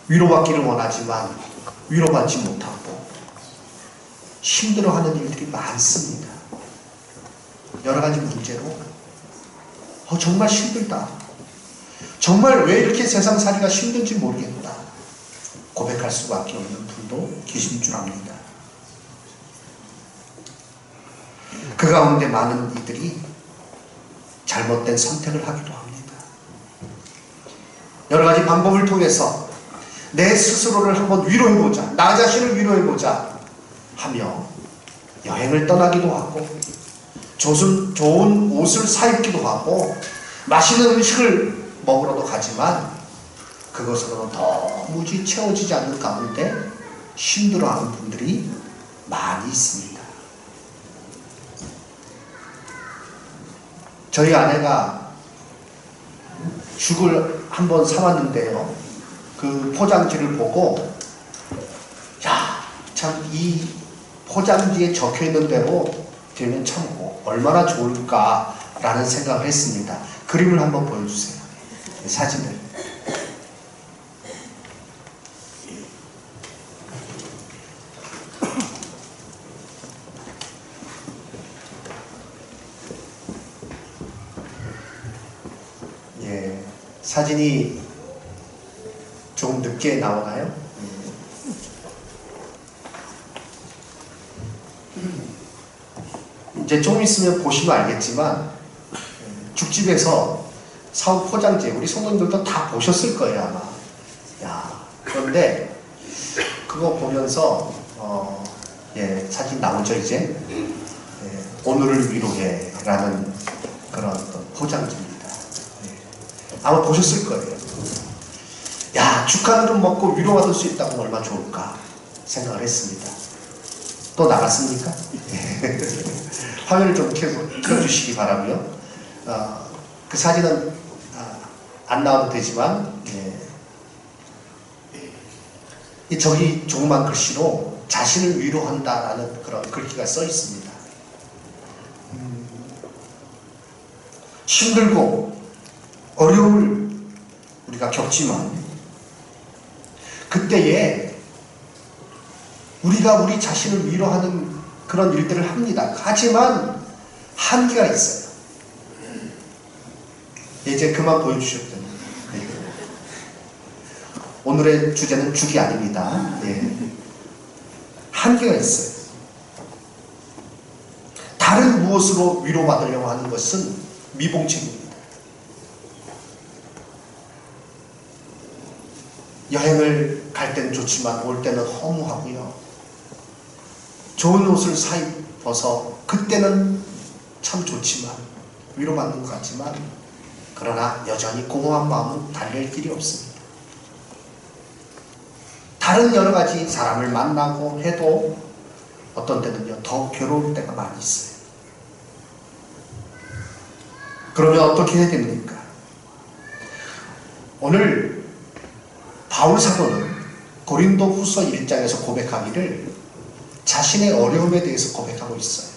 위로받기를 원하지만 위로받지 못하고 힘들어하는 일들이 많습니다. 여러 가지 문제로 정말 힘들다. 정말 왜 이렇게 세상살이가 힘든지 모르겠다. 고백할 수밖에 없는 분도 계신 줄 압니다. 그 가운데 많은 이들이 잘못된 선택을 하기도 합니다. 여러 가지 방법을 통해서 내 스스로를 한번 위로해보자, 나 자신을 위로해보자 하며 여행을 떠나기도 하고 좋은 옷을 사입기도 하고 맛있는 음식을 먹으러도 가지만 그것으로는 도무지 채워지지 않는 가운데 힘들어하는 분들이 많이 있습니다. 저희 아내가 죽을 한번 사왔는데요, 그 포장지를 보고 야, 참 이 포장지에 적혀있는 대로 되면 참 얼마나 좋을까라는 생각을 했습니다. 그림을 한번 보여주세요. 사진을. 예, 사진이 조금 늦게 나오나요? 이제 좀 있으면 보시면 알겠지만 죽집에서 사온 포장지 우리 성도님들도 다 보셨을 거예요 아마. 야, 그런데 그거 보면서 사진 나오죠 이제. 오늘을 위로해 라는 그런 포장지입니다. 아마 보셨을 거예요. 야, 죽 한 그릇 먹고 위로받을 수 있다면 얼마나 좋을까 생각을 했습니다. 또 나갔습니까? 화면을 좀 켜주시기 바라고요. 그 사진은 안 나와도 되지만 저기 조그만 글씨로 자신을 위로한다라는 그런 글귀가 써 있습니다. 힘들고 어려움을 우리가 겪지만 그때에 우리가 우리 자신을 위로하는 그런 일들을 합니다. 하지만 한계가 있어요. 이제 그만 보여주셨더니 오늘의 주제는 죽이 아닙니다. 한계가 있어요. 다른 무엇으로 위로받으려고 하는 것은 미봉책입니다. 여행을 갈 때는 좋지만 올 때는 허무하고요. 좋은 옷을 사입어서 그때는 참 좋지만 위로받는 것 같지만 그러나 여전히 공허한 마음은 달랠 길이 없습니다. 다른 여러 가지 사람을 만나고 해도 어떤 때는요 더 괴로울 때가 많이 있어요. 그러면 어떻게 해야 됩니까? 오늘 바울 사도는 고린도 후서 1장에서 고백하기를 자신의 어려움에 대해서 고백하고 있어요.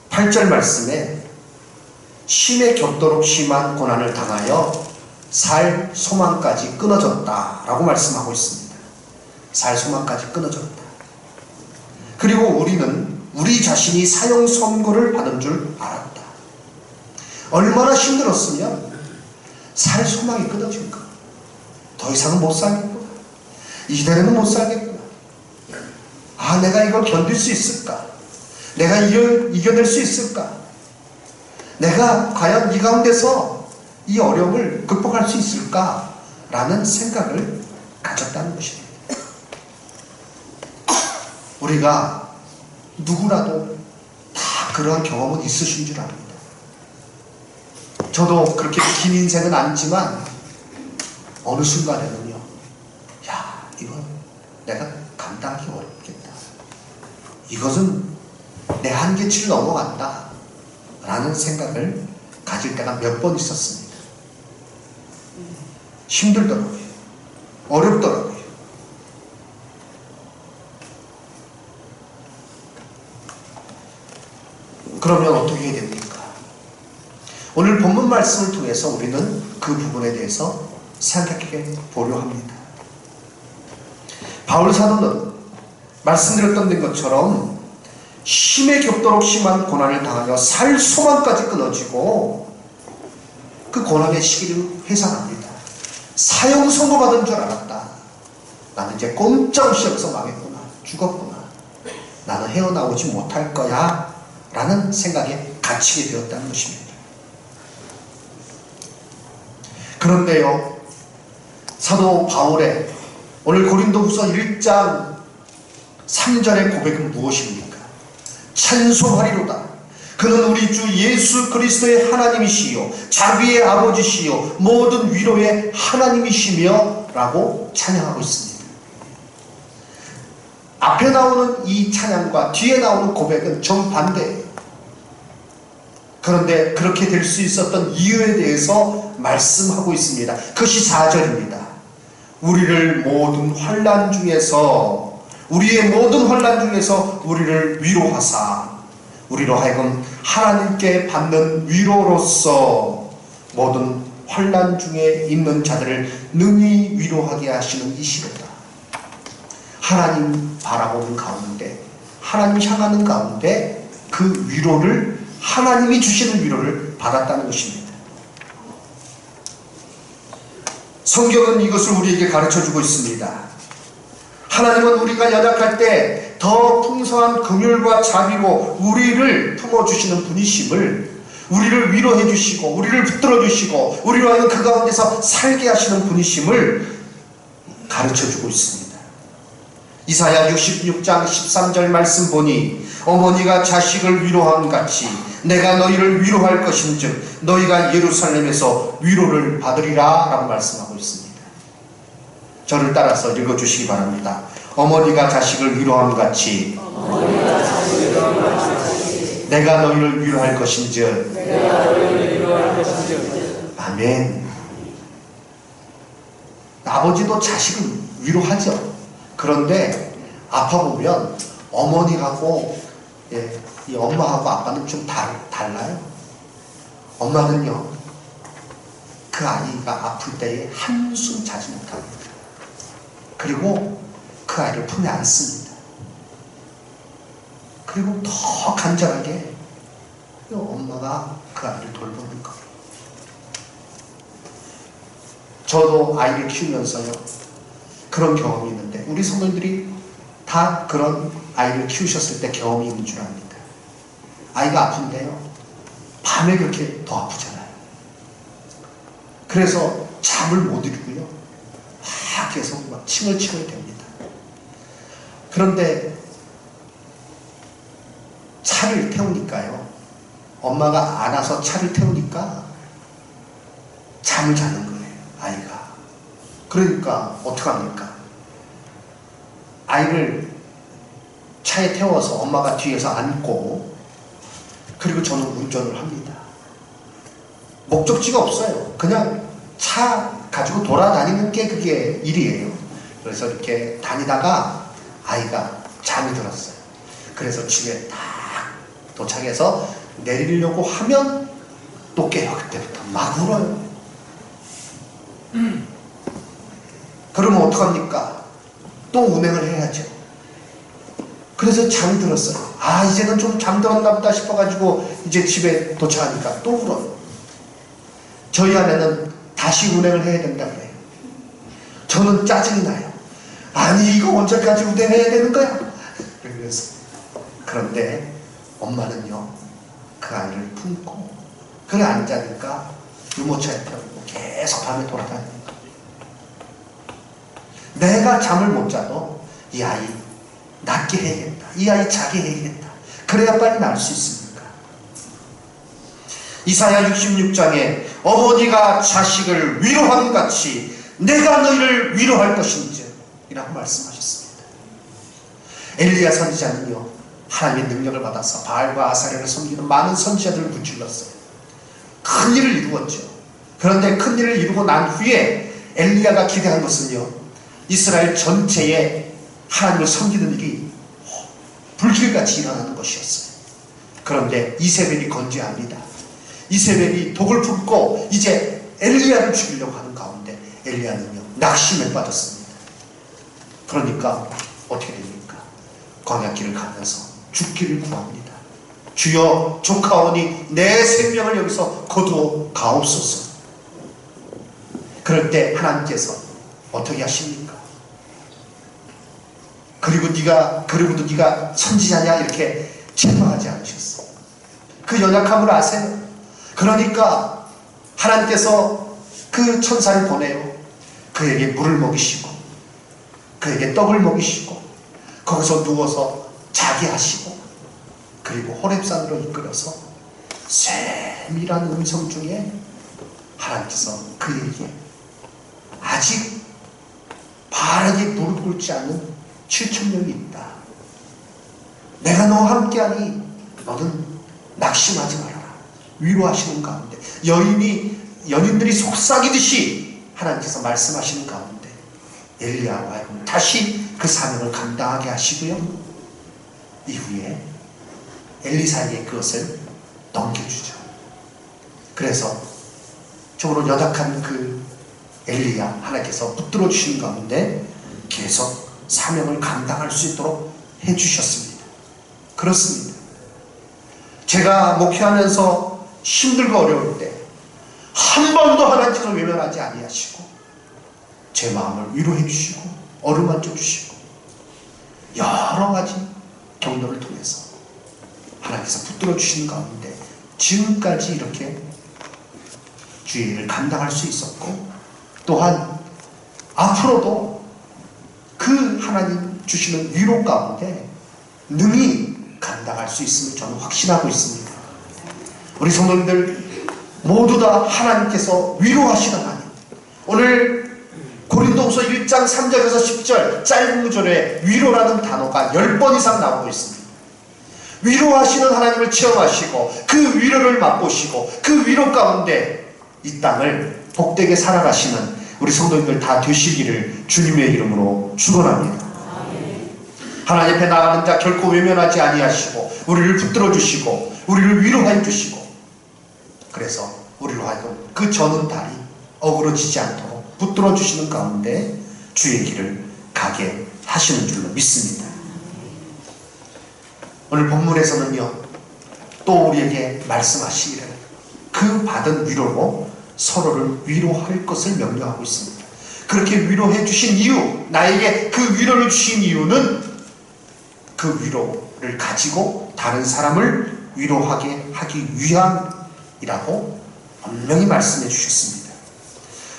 8절 말씀에 심에 겹도록 심한 고난을 당하여 살 소망까지 끊어졌다 라고 말씀하고 있습니다. 살 소망까지 끊어졌다. 그리고 우리는 우리 자신이 사형 선고를 받은 줄 알았다. 얼마나 힘들었으면 살 소망이 끊어질까? 더 이상은 못 살겠구나. 이대로는 못 살겠구나. 아, 내가 이걸 견딜 수 있을까? 내가 이겨낼 수 있을까? 내가 과연 이 가운데서 이 어려움을 극복할 수 있을까? 라는 생각을 가졌다는 것입니다. 우리가 누구라도 다 그러한 경험은 있으신 줄 압니다. 저도 그렇게 긴 인생은 아니지만 어느 순간에는요, 야, 이건 내가 감당하기 어렵겠다. 이것은 내 한계치를 넘어간다 라는 생각을 가질 때가 몇 번 있었습니다. 힘들더라고요. 어렵더라고요. 그러면 어떻게 해야 됩니까? 오늘 본문 말씀을 통해서 우리는 그 부분에 대해서 생각해 보려 합니다. 바울 사도는 말씀드렸던 것처럼 심에 겹도록 심한 고난을 당하여 살 소망까지 끊어지고 그 고난의 시기를 회상합니다. 사형 선고받은 줄 알았다. 나는 이제 꼼짝없이 여기서 망했구나. 죽었구나. 나는 헤어나오지 못할 거야 라는 생각에 갇히게 되었다는 것입니다. 그런데요, 사도 바울의 오늘 고린도후서 1장 3절의 고백은 무엇입니까? 찬송하리로다. 그는 우리 주 예수 그리스도의 하나님이시요 자비의 아버지시요 모든 위로의 하나님이시며 라고 찬양하고 있습니다. 앞에 나오는 이 찬양과 뒤에 나오는 고백은 정반대예요. 그런데 그렇게 될 수 있었던 이유에 대해서 말씀하고 있습니다. 그것이 4절입니다. 우리의 모든 환난 중에서 우리를 위로하사 우리로 하여금 하나님께 받는 위로로서 모든 환난 중에 있는 자들을 능히 위로하게 하시는 이시로다. 하나님 바라보는 가운데, 하나님 향하는 가운데 그 위로를, 하나님이 주시는 위로를 받았다는 것입니다. 성경은 이것을 우리에게 가르쳐주고 있습니다. 하나님은 우리가 연약할 때 더 풍성한 긍휼과 자비로 우리를 품어주시는 분이심을, 우리를 위로해 주시고 우리를 붙들어 주시고 우리로 하여금 그 가운데서 살게 하시는 분이심을 가르쳐주고 있습니다. 이사야 66장 13절 말씀 보니 어머니가 자식을 위로함 같이 내가 너희를 위로할 것인즉 너희가 예루살렘에서 위로를 받으리라 라고 말씀하고 있습니다. 저를 따라서 읽어주시기 바랍니다. 어머니가 자식을 위로함 같이 내가 너희를 위로할 것인즉 아멘. 아버지도 자식을 위로하죠. 그런데 아파보면 어머니하고 이 엄마하고 아빠는 좀 달라요. 엄마는요, 그 아이가 아플 때에 한숨 자지 못합니다. 그리고 그 아이를 품에 안습니다. 그리고 더 간절하게 엄마가 그 아이를 돌보는 거예요. 저도 아이를 키우면서요, 그런 경험이 있는데, 우리 성도님들이 다 그런 아이를 키우셨을 때 경험이 있는 줄 압니다. 아이가 아픈데요, 밤에 그렇게 더 아프잖아요. 그래서 잠을 못 이루고요, 막 계속 막 칭얼칭얼 됩니다. 그런데 차를 태우니까요, 엄마가 안아서 차를 태우니까 잠을 자는 거예요, 아이가. 그러니까 어떡합니까? 아이를 차에 태워서 엄마가 뒤에서 안고, 그리고 저는 운전을 합니다. 목적지가 없어요. 그냥 차 가지고 돌아다니는 게 그게 일이에요. 그래서 이렇게 다니다가 아이가 잠이 들었어요. 그래서 집에 딱 도착해서 내리려고 하면 또 깨요. 그때부터 막 울어요. 그러면 어떡합니까? 또 운행을 해야죠. 그래서 잠이 들었어요. 아, 이제는 좀 잠들었나 보다 싶어가지고 이제 집에 도착하니까 또 울어요. 저희 아내는 다시 운행을 해야 된다 그래요. 저는 짜증이 나요. 아니, 이거 언제까지 운행해야 되는 거야? 그래서. 그런데 엄마는요, 그 아이를 품고 그게 앉아니까 유모차에 태우고 계속 밤에 돌아다니는 거예요. 내가 잠을 못 자도 이 아이 낫게 해야겠다, 이 아이 자게 해야겠다, 그래야 빨리 날 수 있습니까? 이사야 66장에 어머니가 자식을 위로함 같이 내가 너희를 위로할 것인지 이라고 말씀하셨습니다. 엘리야 선지자는요, 하나님의 능력을 받아서 바알과 아사랴를 섬기는 많은 선지자들을 무찔렀어요. 큰 일을 이루었죠. 그런데 큰 일을 이루고 난 후에 엘리야가 기대한 것은요, 이스라엘 전체에 하나님을 섬기는 일이 불길같이 일어나는 것이었어요. 그런데 이세벨이 건재합니다. 이세벨이 독을 품고 이제 엘리야를 죽이려고 하는 가운데 엘리야는요 낙심에 빠졌습니다. 그러니까 어떻게 됩니까? 광야길을 가면서 죽기를 구합니다. 주여 조카오니 내 생명을 여기서 거두어 가옵소서. 그럴 때 하나님께서 어떻게 하십니까? 그리고도 네가 선지자냐 이렇게 책망하지 않으셨어. 그 연약함을 아세요? 그러니까 하나님께서 그 천사를 보내요. 그에게 물을 먹이시고 그에게 떡을 먹이시고 거기서 누워서 자게 하시고 그리고 호렙산으로 이끌어서 세밀한 음성 중에 하나님께서 그에게 아직 바르게 무릎 꿇지 않는 7,000명이 있다. 내가 너와 함께하니 너는 낙심하지 말아라. 위로하시는 가운데 연인들이 속삭이듯이 하나님께서 말씀하시는 가운데 엘리야와 하여금 다시 그 사명을 감당하게 하시고요. 이후에 엘리사에게 그것을 넘겨주죠. 그래서 정말로 연약한 그 엘리야 하나님께서 붙들어 주시는 가운데 계속 사명을 감당할 수 있도록 해주셨습니다. 그렇습니다. 제가 목회하면서 힘들고 어려울 때 한 번도 하나님께서 외면하지 아니하시고 제 마음을 위로해 주시고 어루만져 주시고 여러 가지 경로를 통해서 하나님께서 붙들어 주시는 가운데 지금까지 이렇게 주의 일을 감당할 수 있었고 또한 앞으로도 그 하나님 주시는 위로 가운데 능히 감당할 수 있음을 저는 확신하고 있습니다. 우리 성도님들 모두 다 하나님께서 위로하시는 하나님. 오늘 고린도후서 1장 3절에서 10절 짧은 구절에 위로라는 단어가 10번 이상 나오고 있습니다. 위로하시는 하나님을 체험하시고 그 위로를 맛보시고 그 위로 가운데 이 땅을 복되게 살아가시는 우리 성도님들 다 되시기를 주님의 이름으로 축원합니다. 하나님 앞에 나가는 자 결코 외면하지 아니하시고 우리를 붙들어 주시고 우리를 위로하여 주시고 그래서 우리로 하여금 그 저는 달이 어그러지지 않도록 붙들어 주시는 가운데 주의 길을 가게 하시는 줄로 믿습니다. 오늘 본문에서는요 또 우리에게 말씀하시기를 그 받은 위로로 서로를 위로할 것을 명령하고 있습니다. 그렇게 위로해 주신 이유, 나에게 그 위로를 주신 이유는 그 위로를 가지고 다른 사람을 위로하게 하기 위함이라고 분명히 말씀해 주셨습니다.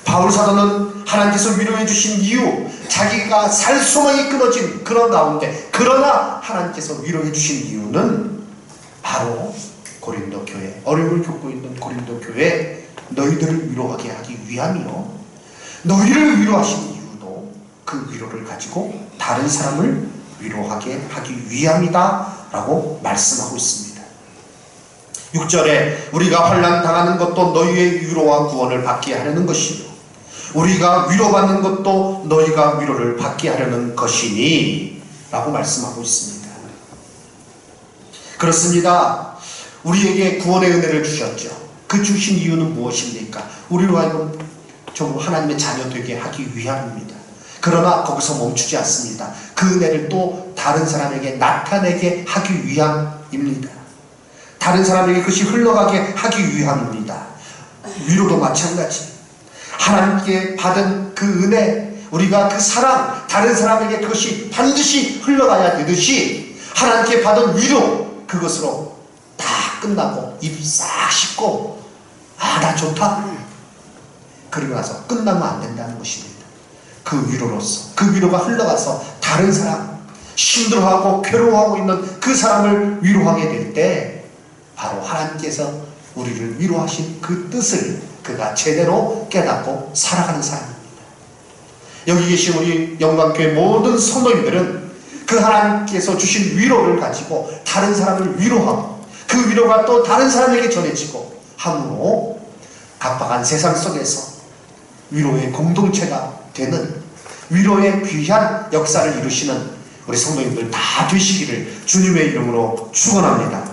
바울 사도는 하나님께서 위로해 주신 이유, 자기가 살 소망이 끊어진 그런 가운데 그러나 하나님께서 위로해 주신 이유는 바로 고린도 교회, 어려움을 겪고 있는 고린도 교회 너희들을 위로하게 하기 위함이요 너희를 위로하신 이유도 그 위로를 가지고 다른 사람을 위로하게 하기 위함이다 라고 말씀하고 있습니다. 6절에 우리가 환난 당하는 것도 너희의 위로와 구원을 받게 하려는 것이요 우리가 위로받는 것도 너희가 위로를 받게 하려는 것이니 라고 말씀하고 있습니다. 그렇습니다. 우리에게 구원의 은혜를 주셨죠. 그 주신 이유는 무엇입니까? 우리로 하여금 좀 하나님의 자녀 되게 하기 위함입니다. 그러나 거기서 멈추지 않습니다. 그 은혜를 또 다른 사람에게 나타내게 하기 위함입니다. 다른 사람에게 그것이 흘러가게 하기 위함입니다. 위로도 마찬가지. 하나님께 받은 그 은혜, 우리가 그 사랑, 다른 사람에게 그것이 반드시 흘러가야 되듯이 하나님께 받은 위로, 그것으로 다 끝나고 입 싹 씻고 나 좋다. 그리고 나서 끝나면 안 된다는 것입니다. 그 위로로서 그 위로가 흘러가서 다른 사람, 힘들어하고 괴로워하고 있는 그 사람을 위로하게 될 때 바로 하나님께서 우리를 위로하신 그 뜻을 그가 제대로 깨닫고 살아가는 사람입니다. 여기 계신 우리 영광교회 모든 성도님들은 그 하나님께서 주신 위로를 가지고 다른 사람을 위로하고 그 위로가 또 다른 사람에게 전해지고 함으로 각박한 세상 속에서 위로의 공동체가 되는 위로의 귀한 역사를 이루시는 우리 성도님들 다 되시기를 주님의 이름으로 축원합니다.